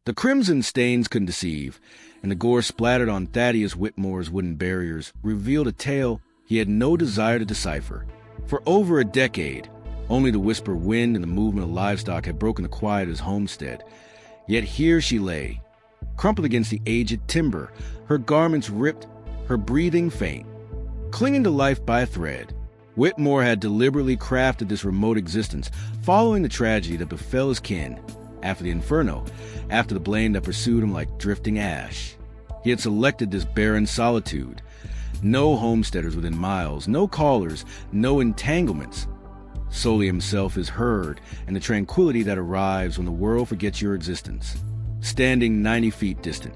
The crimson stains couldn't deceive, and the gore splattered on Thaddeus Whitmore's wooden barriers revealed a tale he had no desire to decipher. For over a decade, only the whisper of wind and the movement of livestock had broken the quiet of his homestead. Yet here she lay, crumpled against the aged timber, her garments ripped, her breathing faint. Clinging to life by a thread, Whitmore had deliberately crafted this remote existence, following the tragedy that befell his kin, after the inferno, after the blame that pursued him like drifting ash. He had selected this barren solitude. No homesteaders within miles, no callers, no entanglements. Solely himself, his herd, and the tranquility that arrives when the world forgets your existence. Standing 90 feet distant,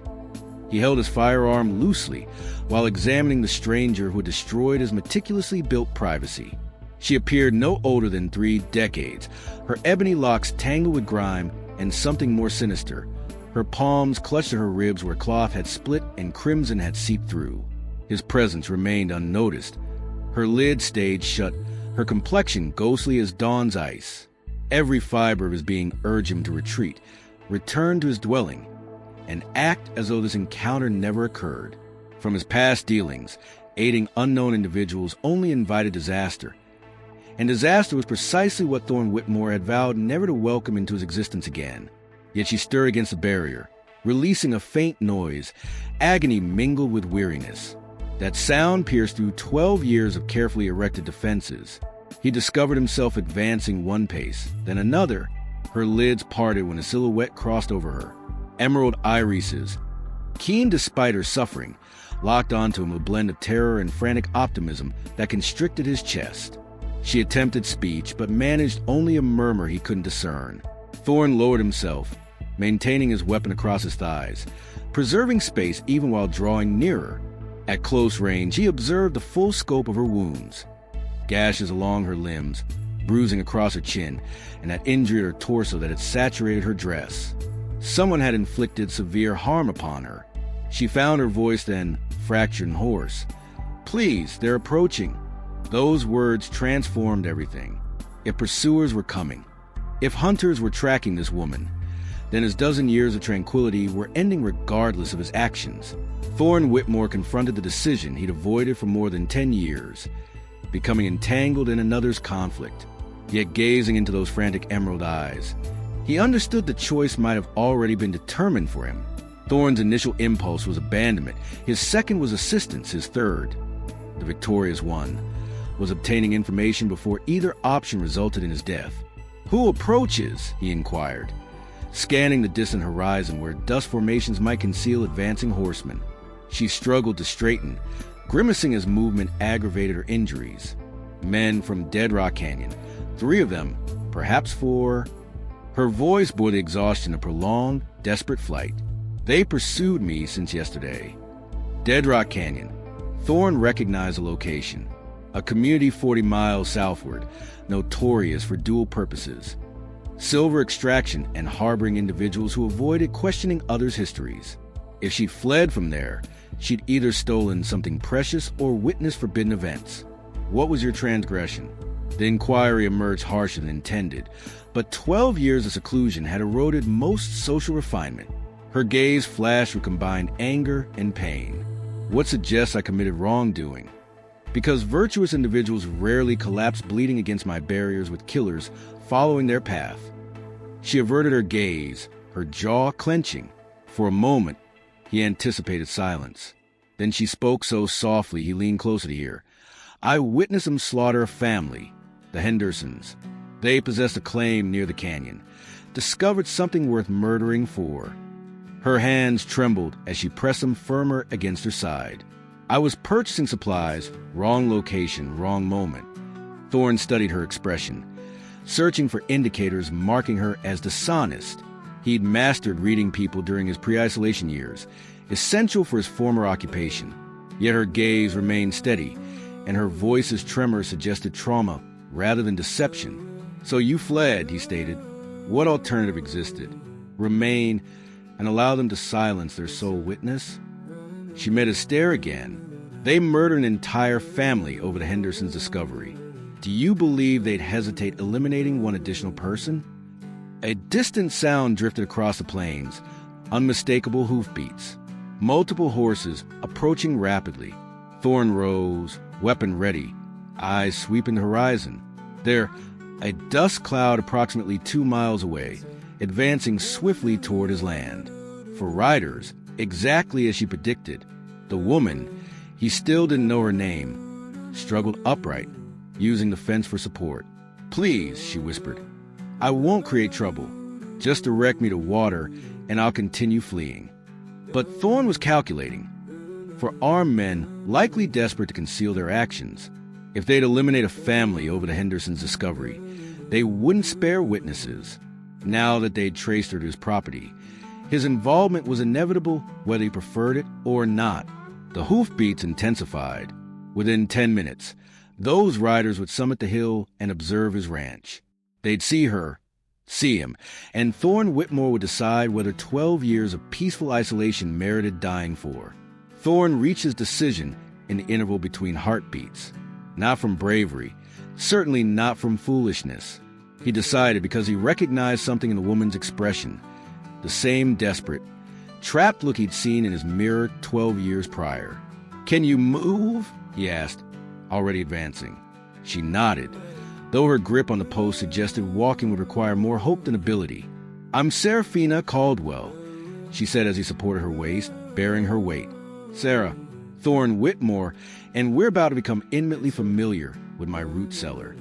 he held his firearm loosely while examining the stranger who had destroyed his meticulously built privacy. She appeared no older than 3 decades, her ebony locks tangled with grime and something more sinister. Her palms clutched to her ribs where cloth had split and crimson had seeped through. His presence remained unnoticed. Her lid stayed shut, her complexion ghostly as dawn's ice. Every fiber of his being urged him to retreat, return to his dwelling, and act as though this encounter never occurred. From his past dealings, aiding unknown individuals only invited disaster. And disaster was precisely what Thorne Whitmore had vowed never to welcome into his existence again. Yet she stirred against the barrier, releasing a faint noise, agony mingled with weariness. That sound pierced through 12 years of carefully erected defenses. He discovered himself advancing one pace, then another. Her lids parted when a silhouette crossed over her. Emerald irises, keen despite her suffering, locked onto him a blend of terror and frantic optimism that constricted his chest. She attempted speech, but managed only a murmur he couldn't discern. Thorne lowered himself, maintaining his weapon across his thighs, preserving space even while drawing nearer. At close range, he observed the full scope of her wounds. Gashes along her limbs, bruising across her chin, and that injury at her torso that had saturated her dress. Someone had inflicted severe harm upon her. She found her voice then fractured and hoarse. "Please, they're approaching." Those words transformed everything. If pursuers were coming, if hunters were tracking this woman, then his dozen years of tranquility were ending regardless of his actions. Thorne Whitmore confronted the decision he'd avoided for more than 10 years, becoming entangled in another's conflict. Yet gazing into those frantic emerald eyes, he understood the choice might have already been determined for him. Thorne's initial impulse was abandonment. His second was assistance. His third, the victorious one, was obtaining information before either option resulted in his death. "Who approaches?" he inquired, scanning the distant horizon where dust formations might conceal advancing horsemen. She struggled to straighten, grimacing as movement aggravated her injuries. "Men from Dead Rock Canyon. 3 of them, perhaps 4. Her voice bore the exhaustion of prolonged, desperate flight. "They pursued me since yesterday." Dead Rock Canyon. Thorne recognized the location. A community 40 miles southward, notorious for dual purposes: silver extraction and harboring individuals who avoided questioning others' histories. If she fled from there, she'd either stolen something precious or witnessed forbidden events. "What was your transgression?" The inquiry emerged harsher than intended, but 12 years of seclusion had eroded most social refinement. Her gaze flashed with combined anger and pain. "What suggests I committed wrongdoing?" "Because virtuous individuals rarely collapse bleeding against my barriers with killers following their path." She averted her gaze, her jaw clenching. For a moment, he anticipated silence. Then she spoke so softly he leaned closer to hear. "I witnessed them slaughter a family, the Hendersons. They possessed a claim near the canyon. Discovered something worth murdering for." Her hands trembled as she pressed them firmer against her side. "I was purchasing supplies, wrong location, wrong moment." Thorne studied her expression, searching for indicators marking her as dishonest. He'd mastered reading people during his pre-isolation years, essential for his former occupation. Yet her gaze remained steady, and her voice's tremor suggested trauma rather than deception. "So you fled," he stated. "What alternative existed? Remain and allow them to silence their sole witness?" She met his stare again. "They murdered an entire family over the Hendersons' discovery. Do you believe they'd hesitate eliminating one additional person?" A distant sound drifted across the plains, unmistakable hoofbeats. Multiple horses approaching rapidly. Thorne rose, weapon ready, eyes sweeping the horizon. There, a dust cloud approximately 2 miles away, advancing swiftly toward his land. For riders, exactly as she predicted, the woman, he still didn't know her name, struggled upright, using the fence for support. "Please," she whispered, "I won't create trouble. Just direct me to water, and I'll continue fleeing." But Thorne was calculating. For armed men, likely desperate to conceal their actions, if they'd eliminate a family over the Hendersons' discovery, they wouldn't spare witnesses. Now that they'd traced her to his property, his involvement was inevitable whether he preferred it or not. The hoofbeats intensified. Within 10 minutes, those riders would summit the hill and observe his ranch. They'd see him, and Thorne Whitmore would decide whether 12 years of peaceful isolation merited dying for. Thorne reached his decision in the interval between heartbeats. Not from bravery, certainly not from foolishness. He decided because he recognized something in the woman's expression, the same desperate, trapped look he'd seen in his mirror 12 years prior. "Can you move?" he asked, already advancing. She nodded, though her grip on the post suggested walking would require more hope than ability. "I'm Seraphina Caldwell," she said as he supported her waist, bearing her weight. "Sarah, Thorne Whitmore, and we're about to become intimately familiar with my root cellar."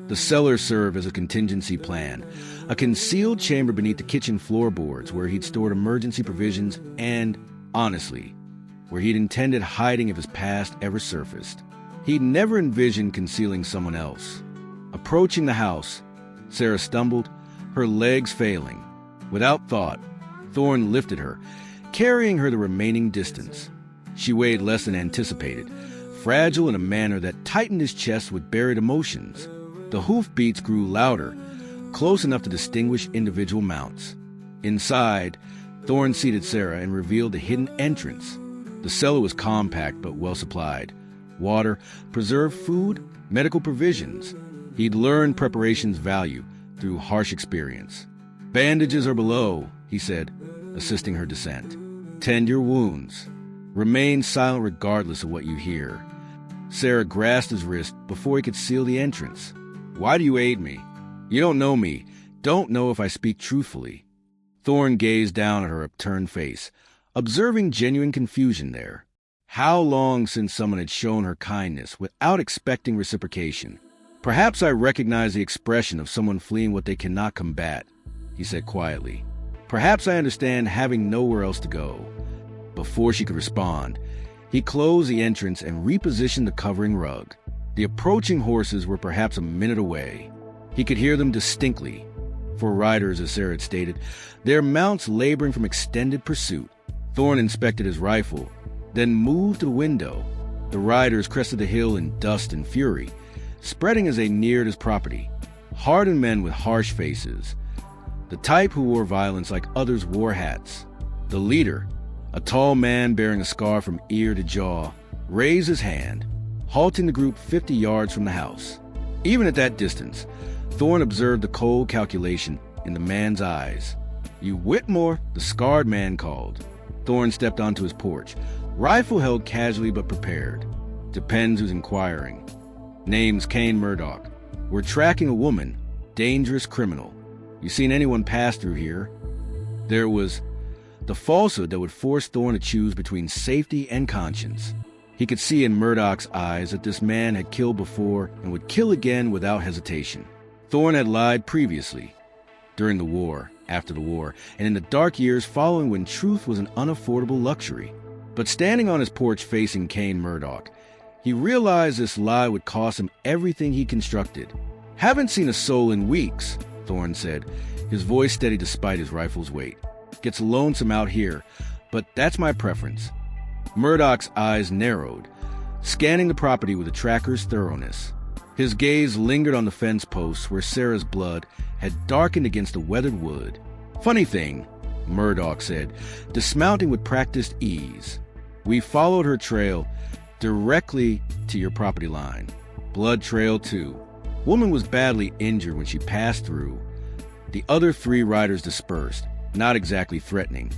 The cellar served as a contingency plan, a concealed chamber beneath the kitchen floorboards where he'd stored emergency provisions and, honestly, where he'd intended hiding if his past ever surfaced. He'd never envisioned concealing someone else. Approaching the house, Sarah stumbled, her legs failing. Without thought, Thorne lifted her, carrying her the remaining distance. She weighed less than anticipated, fragile in a manner that tightened his chest with buried emotions. The hoofbeats grew louder, close enough to distinguish individual mounts. Inside, Thorne seated Sarah and revealed the hidden entrance. The cellar was compact but well supplied. Water, preserved food, medical provisions. He'd learned preparation's value through harsh experience. "Bandages are below," he said, assisting her descent. "Tend your wounds. Remain silent regardless of what you hear." Sarah grasped his wrist before he could seal the entrance. "Why do you aid me? You don't know me, don't know if I speak truthfully." Thorne gazed down at her upturned face, observing genuine confusion there. How long since someone had shown her kindness without expecting reciprocation? "Perhaps I recognize the expression of someone fleeing what they cannot combat," he said quietly. "Perhaps I understand having nowhere else to go." Before she could respond, he closed the entrance and repositioned the covering rug. The approaching horses were perhaps a minute away. He could hear them distinctly. For riders, as Sarah had stated, their mounts laboring from extended pursuit. Thorne inspected his rifle, then moved to the window. The riders crested the hill in dust and fury, spreading as they neared his property. Hardened men with harsh faces. The type who wore violence like others wore hats. The leader, a tall man bearing a scar from ear to jaw, raised his hand, halting the group 50 yards from the house. Even at that distance, Thorne observed the cold calculation in the man's eyes. "You Whitmore," the scarred man called. Thorne stepped onto his porch, rifle held casually but prepared. "Depends who's inquiring." "Name's Kane Murdoch. We're tracking a woman, dangerous criminal. You seen anyone pass through here?" There was the falsehood that would force Thorne to choose between safety and conscience. He could see in Murdoch's eyes that this man had killed before and would kill again without hesitation. Thorne had lied previously, during the war, after the war, and in the dark years following when truth was an unaffordable luxury. But standing on his porch facing Kane Murdoch, he realized this lie would cost him everything he constructed. "Haven't seen a soul in weeks," Thorne said, his voice steady despite his rifle's weight. "Gets lonesome out here, but that's my preference." Murdoch's eyes narrowed, scanning the property with a tracker's thoroughness. His gaze lingered on the fence posts where Sarah's blood had darkened against the weathered wood. "Funny thing," Murdoch said, dismounting with practiced ease. "We followed her trail directly to your property line. Blood trail, too. Woman was badly injured when she passed through." The other 3 riders dispersed, not exactly threatening,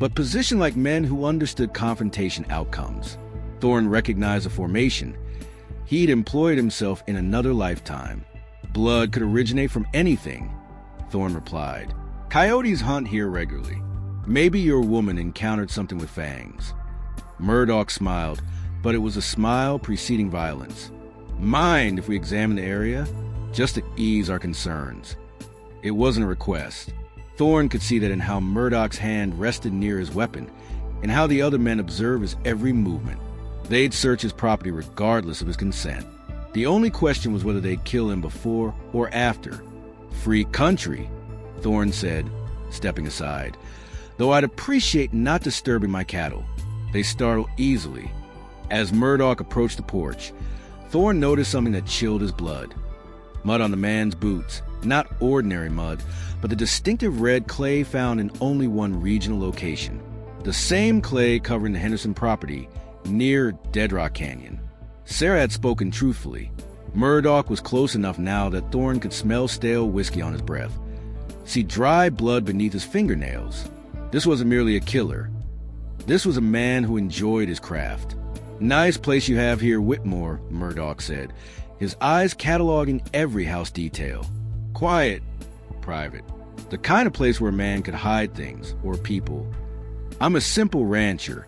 but positioned like men who understood confrontation outcomes. Thorne recognized the formation. He'd employed himself in another lifetime. Blood could originate from anything, Thorne replied. Coyotes hunt here regularly. Maybe your woman encountered something with fangs. Murdoch smiled, but it was a smile preceding violence. Mind if we examine the area? Just to ease our concerns. It wasn't a request. Thorne could see that in how Murdoch's hand rested near his weapon, and how the other men observed his every movement. They'd search his property regardless of his consent. The only question was whether they'd kill him before or after. Free country, Thorne said, stepping aside. Though I'd appreciate not disturbing my cattle. They startle easily. As Murdoch approached the porch, Thorne noticed something that chilled his blood. Mud on the man's boots, not ordinary mud, but the distinctive red clay found in only one regional location. The same clay covering the Henderson property near Dead Rock Canyon. Sarah had spoken truthfully. Murdoch was close enough now that Thorne could smell stale whiskey on his breath. See dry blood beneath his fingernails. This wasn't merely a killer. This was a man who enjoyed his craft. Nice place you have here, Whitmore, Murdoch said, his eyes cataloging every house detail. Quiet, private. The kind of place where a man could hide things, or people. I'm a simple rancher,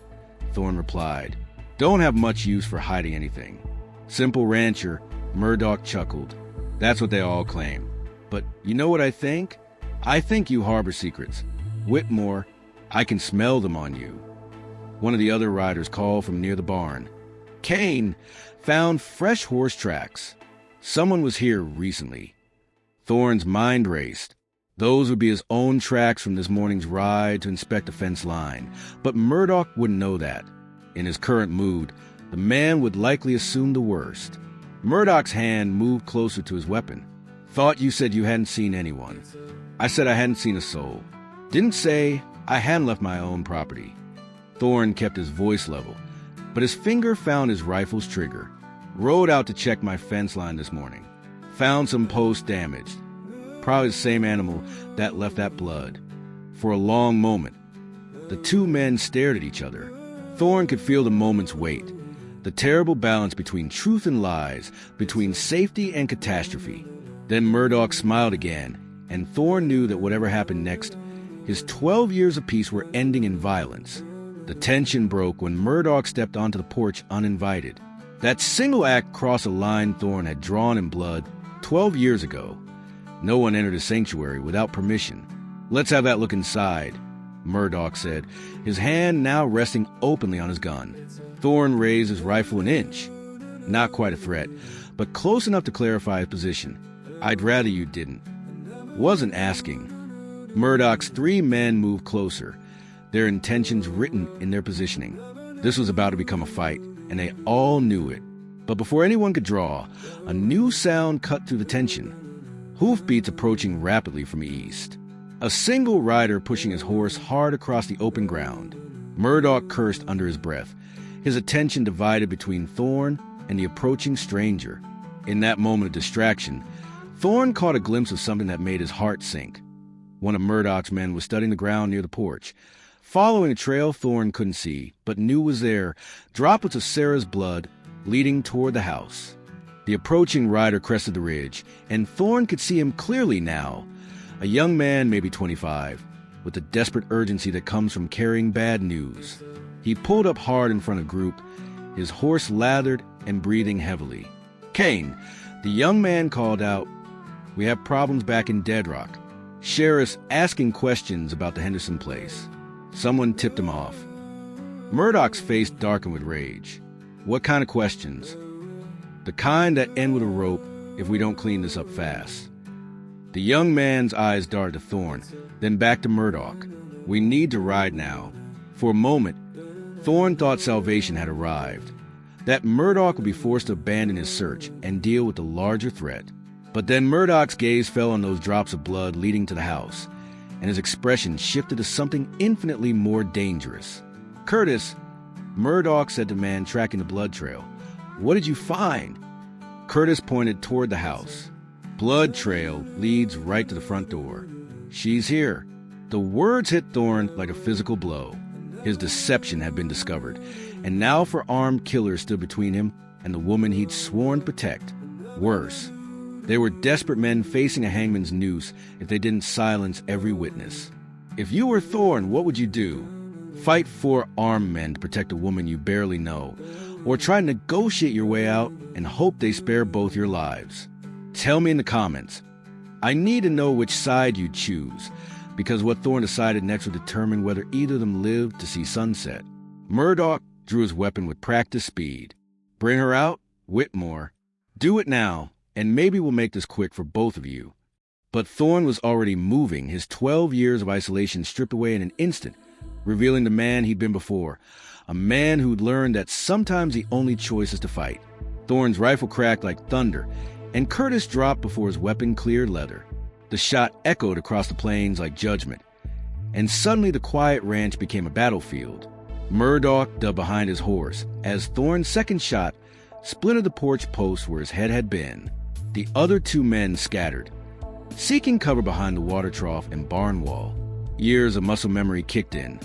Thorne replied. Don't have much use for hiding anything. Simple rancher, Murdoch chuckled. That's what they all claim. But you know what I think? I think you harbor secrets. Whitmore, I can smell them on you. One of the other riders called from near the barn. Kane found fresh horse tracks. Someone was here recently. Thorne's mind raced. Those would be his own tracks from this morning's ride to inspect the fence line. But Murdoch wouldn't know that. In his current mood, the man would likely assume the worst. Murdoch's hand moved closer to his weapon. Thought you said you hadn't seen anyone. I said I hadn't seen a soul. Didn't say I hadn't left my own property. Thorne kept his voice level, but his finger found his rifle's trigger. Rode out to check my fence line this morning. Found some posts damaged. Probably the same animal that left that blood. For a long moment, the two men stared at each other. Thorne could feel the moment's weight, the terrible balance between truth and lies, between safety and catastrophe. Then Murdoch smiled again, and Thorne knew that whatever happened next, his 12 years of peace were ending in violence. The tension broke when Murdoch stepped onto the porch uninvited. That single act crossed a line Thorne had drawn in blood 12 years ago. No one entered his sanctuary without permission. Let's have that look inside, Murdoch said, his hand now resting openly on his gun. Thorne raised his rifle an inch. Not quite a threat, but close enough to clarify his position. I'd rather you didn't. Wasn't asking. Murdoch's three men moved closer, their intentions written in their positioning. This was about to become a fight, and they all knew it. But before anyone could draw, a new sound cut through the tension. Hoofbeats approaching rapidly from the east. A single rider pushing his horse hard across the open ground. Murdoch cursed under his breath, his attention divided between Thorne and the approaching stranger. In that moment of distraction, Thorne caught a glimpse of something that made his heart sink. One of Murdoch's men was studying the ground near the porch, following a trail Thorne couldn't see, but knew was there, droplets of Sarah's blood leading toward the house. The approaching rider crested the ridge, and Thorne could see him clearly now. A young man, maybe 25, with the desperate urgency that comes from carrying bad news. He pulled up hard in front of the group, his horse lathered and breathing heavily. Kane, the young man called out, "We have problems back in Dead Rock. Sheriff's asking questions about the Henderson place." Someone tipped him off. Murdoch's face darkened with rage. What kind of questions? The kind that end with a rope if we don't clean this up fast. The young man's eyes darted to Thorne, then back to Murdoch. We need to ride now. For a moment, Thorne thought salvation had arrived, that Murdoch would be forced to abandon his search and deal with the larger threat. But then Murdoch's gaze fell on those drops of blood leading to the house, and his expression shifted to something infinitely more dangerous. "Curtis," Murdoch said to the man tracking the blood trail, "what did you find?" Curtis pointed toward the house. "Blood trail leads right to the front door. She's here." The words hit Thorne like a physical blow. His deception had been discovered, and now for armed killers stood between him and the woman he'd sworn to protect. Worse, they were desperate men facing a hangman's noose if they didn't silence every witness. If you were Thorne, what would you do? Fight 4 armed men to protect a woman you barely know, or try to negotiate your way out and hope they spare both your lives? Tell me in the comments. I need to know which side you'd choose, because what Thorne decided next would determine whether either of them lived to see sunset. Murdoch drew his weapon with practiced speed. Bring her out, Whitmore. Do it now, and maybe we'll make this quick for both of you. But Thorne was already moving, his 12 years of isolation stripped away in an instant, revealing the man he'd been before, a man who'd learned that sometimes the only choice is to fight. Thorne's rifle cracked like thunder, and Curtis dropped before his weapon cleared leather. The shot echoed across the plains like judgment, and suddenly the quiet ranch became a battlefield. Murdoch dug behind his horse as Thorne's second shot splintered the porch post where his head had been. The other 2 men scattered, seeking cover behind the water trough and barn wall. Years of muscle memory kicked in.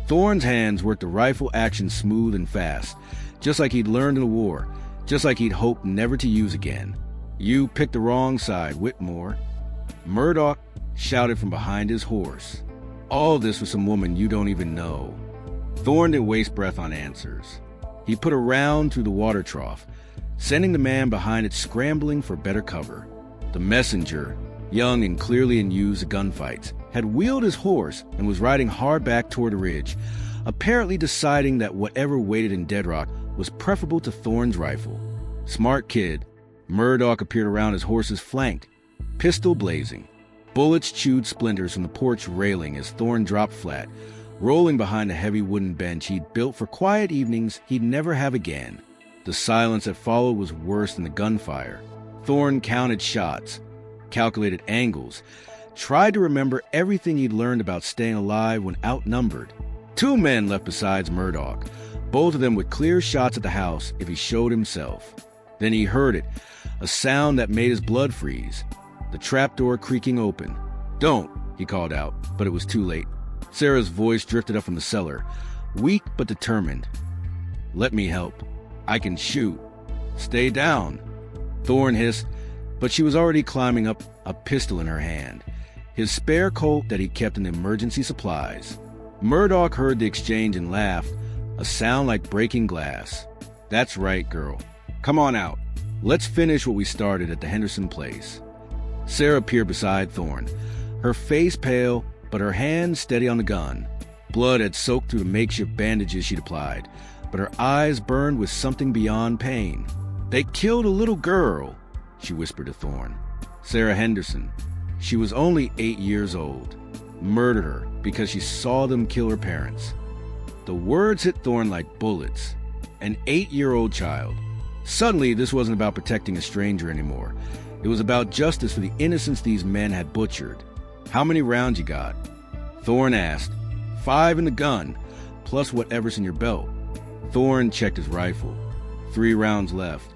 Thorne's hands worked the rifle action smooth and fast, just like he'd learned in the war, just like he'd hoped never to use again. You picked the wrong side, Whitmore. Murdoch shouted from behind his horse. All this for some woman you don't even know. Thorne didn't waste breath on answers. He put a round through the water trough, sending the man behind it scrambling for better cover. The messenger, young and clearly in use of gunfights, had wheeled his horse and was riding hard back toward the ridge, apparently deciding that whatever waited in Deadrock was preferable to Thorne's rifle. Smart kid, Murdoch appeared around his horse's flank, pistol blazing. Bullets chewed splinters from the porch railing as Thorne dropped flat, rolling behind a heavy wooden bench he'd built for quiet evenings he'd never have again. The silence that followed was worse than the gunfire. Thorne counted shots, calculated angles, tried to remember everything he'd learned about staying alive when outnumbered. 2 men left besides Murdoch, both of them with clear shots at the house if he showed himself. Then he heard it, a sound that made his blood freeze. The trapdoor creaking open. "Don't," he called out, but it was too late. Sarah's voice drifted up from the cellar, weak but determined. "Let me help. I can shoot." "Stay down," Thorne hissed, but she was already climbing up, a pistol in her hand, his spare Colt that he kept in emergency supplies. Murdoch heard the exchange and laughed, a sound like breaking glass. "That's right, girl. Come on out. Let's finish what we started at the Henderson place." Sarah appeared beside Thorne, her face pale, but her hand steady on the gun. Blood had soaked through the makeshift bandages she'd applied, but her eyes burned with something beyond pain. "They killed a little girl," she whispered to Thorne. "Sarah Henderson. She was only 8 years old. Murdered her because she saw them kill her parents." The words hit Thorne like bullets. An 8-year-old child. Suddenly, this wasn't about protecting a stranger anymore. It was about justice for the innocents these men had butchered. "How many rounds you got?" Thorne asked. 5 in the gun, plus whatever's in your belt." Thorne checked his rifle. 3 rounds left.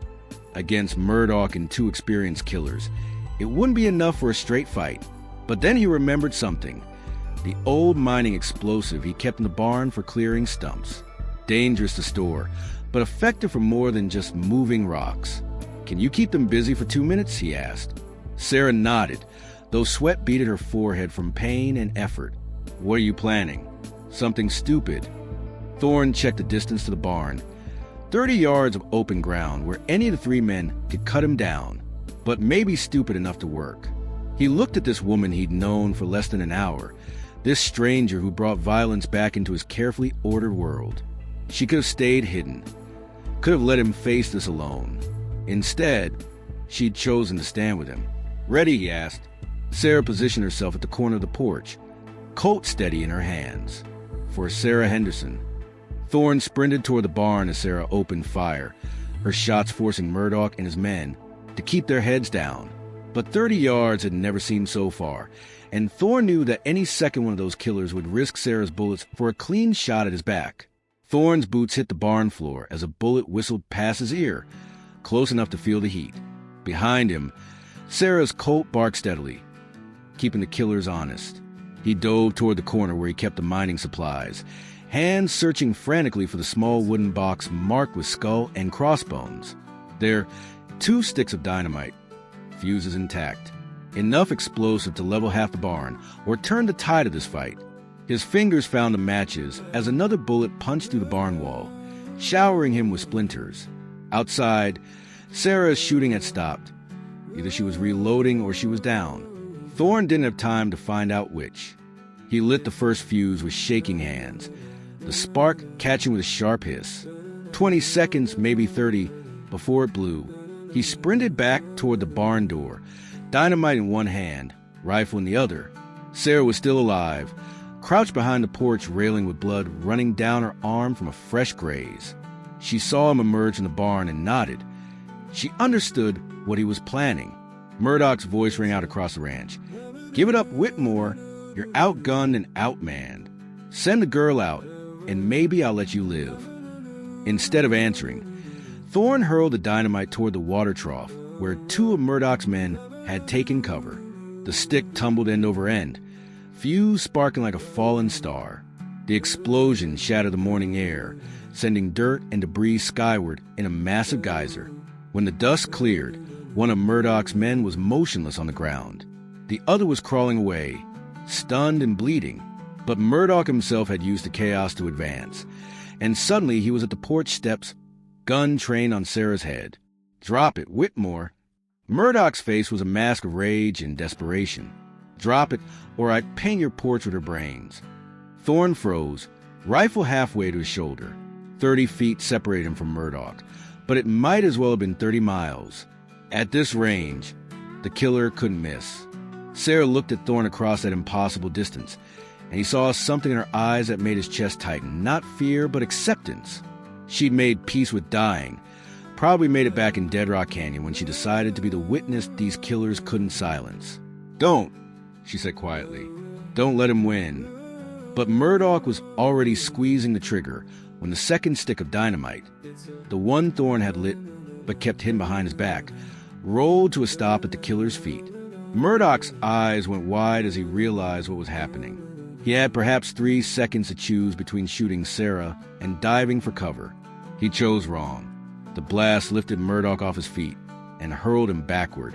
Against Murdoch and 2 experienced killers. It wouldn't be enough for a straight fight. But then he remembered something. The old mining explosive he kept in the barn for clearing stumps. Dangerous to store, but effective for more than just moving rocks. "Can you keep them busy for 2 minutes?" he asked. Sarah nodded, though sweat beaded her forehead from pain and effort. "What are you planning?" "Something stupid." Thorne checked the distance to the barn. 30 yards of open ground where any of the 3 men could cut him down, but maybe stupid enough to work. He looked at this woman he'd known for less than an hour, this stranger who brought violence back into his carefully ordered world. She could have stayed hidden, could have let him face this alone. Instead, she'd chosen to stand with him. "Ready?" he asked. Sarah positioned herself at the corner of the porch, Colt steady in her hands. "For Sarah Henderson." Thorne sprinted toward the barn as Sarah opened fire, her shots forcing Murdoch and his men to keep their heads down. But 30 yards had never seemed so far, and Thorne knew that any second one of those killers would risk Sarah's bullets for a clean shot at his back. Thorne's boots hit the barn floor as a bullet whistled past his ear, close enough to feel the heat. Behind him, Sarah's Colt barked steadily, keeping the killers honest. He dove toward the corner where he kept the mining supplies, hands searching frantically for the small wooden box marked with skull and crossbones. There, 2 sticks of dynamite, fuses intact, enough explosive to level half the barn or turn the tide of this fight. His fingers found the matches as another bullet punched through the barn wall, showering him with splinters. Outside, Sarah's shooting had stopped. Either she was reloading or she was down. Thorne didn't have time to find out which. He lit the first fuse with shaking hands, the spark catching with a sharp hiss. 20 seconds, maybe 30, before it blew. He sprinted back toward the barn door, dynamite in one hand, rifle in the other. Sarah was still alive, crouched behind the porch railing with blood running down her arm from a fresh graze. She saw him emerge from the barn and nodded. She understood what he was planning. Murdoch's voice rang out across the ranch. "Give it up, Whitmore. You're outgunned and outmanned. Send the girl out, and maybe I'll let you live." Instead of answering, Thorne hurled the dynamite toward the water trough, where 2 of Murdoch's men had taken cover. The stick tumbled end over end, fuse sparking like a fallen star. The explosion shattered the morning air, sending dirt and debris skyward in a massive geyser. When the dust cleared, one of Murdoch's men was motionless on the ground. The other was crawling away, stunned and bleeding. But Murdoch himself had used the chaos to advance, and suddenly he was at the porch steps, gun trained on Sarah's head. "Drop it, Whitmore." Murdoch's face was a mask of rage and desperation. "Drop it, or I'd paint your porch with her brains." Thorne froze, rifle halfway to his shoulder. 30 feet separated him from Murdoch, but it might as well have been 30 miles. At this range, the killer couldn't miss. Sarah looked at Thorne across that impossible distance, and he saw something in her eyes that made his chest tighten. Not fear, but acceptance. She'd made peace with dying, probably made it back in Dead Rock Canyon when she decided to be the witness these killers couldn't silence. "Don't," she said quietly. "Don't let him win." But Murdoch was already squeezing the trigger when the second stick of dynamite, the one Thorne had lit but kept hidden behind his back, rolled to a stop at the killer's feet. Murdoch's eyes went wide as he realized what was happening. He had perhaps 3 seconds to choose between shooting Sarah and diving for cover. He chose wrong. The blast lifted Murdoch off his feet and hurled him backward,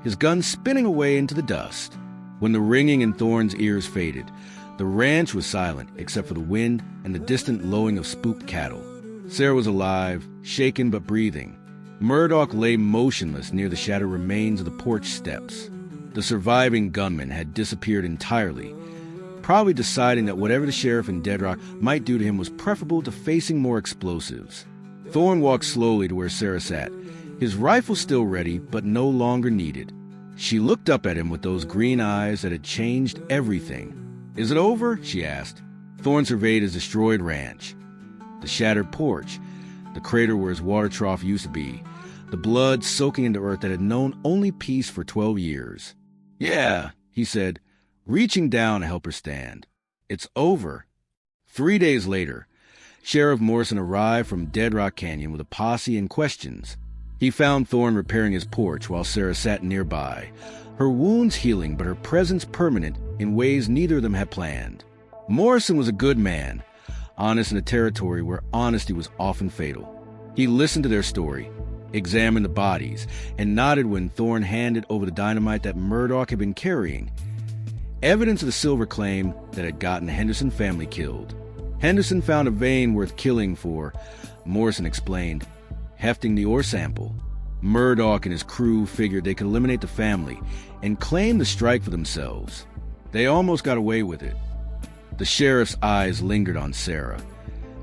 his gun spinning away into the dust. When the ringing in Thorne's ears faded, the ranch was silent except for the wind and the distant lowing of spooked cattle. Sarah was alive, shaken but breathing. Murdoch lay motionless near the shattered remains of the porch steps. The surviving gunman had disappeared entirely, probably deciding that whatever the sheriff in Dead Rock might do to him was preferable to facing more explosives. Thorne walked slowly to where Sarah sat, his rifle still ready but no longer needed. She looked up at him with those green eyes that had changed everything. "Is it over?" she asked. Thorne surveyed his destroyed ranch, the shattered porch, the crater where his water trough used to be, the blood soaking into earth that had known only peace for 12 years. "Yeah," he said, reaching down to help her stand. "It's over." 3 days later, Sheriff Morrison arrived from Dead Rock Canyon with a posse and questions. He found Thorne repairing his porch while Sarah sat nearby, her wounds healing but her presence permanent in ways neither of them had planned. Morrison was a good man, honest in a territory where honesty was often fatal. He listened to their story, examined the bodies, and nodded when Thorne handed over the dynamite that Murdoch had been carrying. Evidence of the silver claim that had gotten the Henderson family killed. Henderson found a vein worth killing for, Morrison explained, hefting the ore sample. Murdoch and his crew figured they could eliminate the family and claim the strike for themselves. They almost got away with it. The sheriff's eyes lingered on Sarah,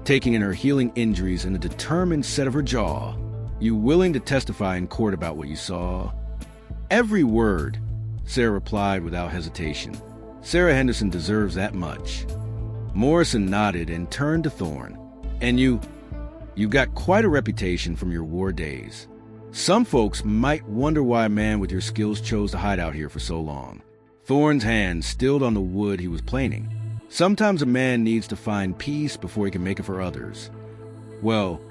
taking in her healing injuries and the determined set of her jaw. "You willing to testify in court about what you saw?" "Every word," Sarah replied without hesitation. Sarah Henderson deserves that much. Morrison nodded and turned to Thorne. "And you've got quite a reputation from your war days. Some folks might wonder why a man with your skills chose to hide out here for so long." Thorne's hand stilled on the wood he was planing. "Sometimes a man needs to find peace before he can make it for others. Well,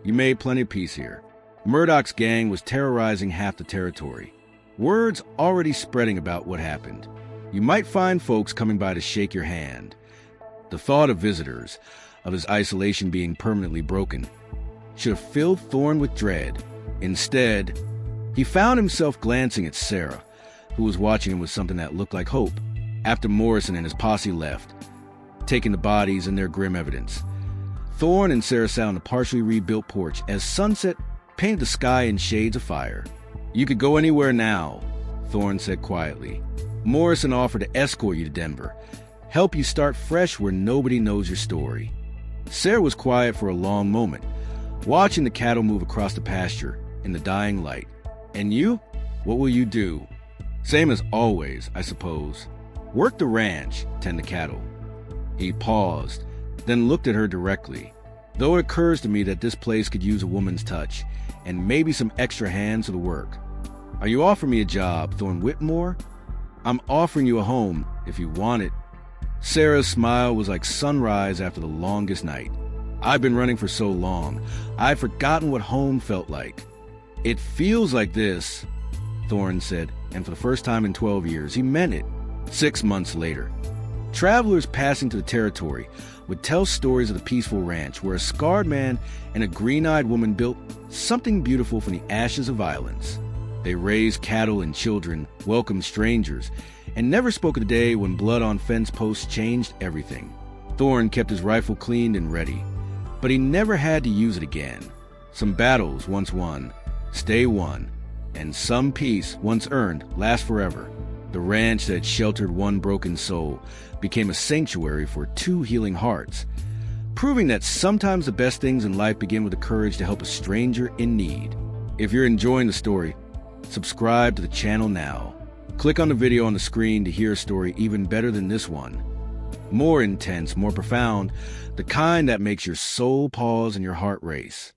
you made plenty of peace here. Murdoch's gang was terrorizing half the territory. Word's already spreading about what happened. You might find folks coming by to shake your hand. The thought of visitors, of his isolation being permanently broken, should have filled Thorne with dread. Instead, he found himself glancing at Sarah, who was watching him with something that looked like hope, after Morrison and his posse left, taking the bodies and their grim evidence. Thorne and Sarah sat on the partially rebuilt porch as sunset painted the sky in shades of fire. "You could go anywhere now," Thorne said quietly. "Morrison offered to escort you to Denver, help you start fresh where nobody knows your story." Sarah was quiet for a long moment, watching the cattle move across the pasture in the dying light. "And you? What will you do?" "Same as always, I suppose. Work the ranch, tend the cattle." He paused, then looked at her directly. "Though it occurs to me that this place could use a woman's touch, and maybe some extra hands to the work." "Are you offering me a job, Thorne Whitmore?" "I'm offering you a home, if you want it." Sarah's smile was like sunrise after the longest night. "I've been running for so long, I've forgotten what home felt like." "It feels like this," Thorne said, and for the first time in 12 years, he meant it. 6 months later, travelers passing to the territory would tell stories of the peaceful ranch where a scarred man and a green-eyed woman built something beautiful from the ashes of violence. They raised cattle and children, welcomed strangers, and never spoke of the day when blood on fence posts changed everything. Thorne kept his rifle cleaned and ready, but he never had to use it again. Some battles once won, stay won, and some peace once earned lasts forever. The ranch that sheltered one broken soul became a sanctuary for 2 healing hearts, proving that sometimes the best things in life begin with the courage to help a stranger in need. If you're enjoying the story, subscribe to the channel now. Click on the video on the screen to hear a story even better than this one. More intense, more profound, the kind that makes your soul pause and your heart race.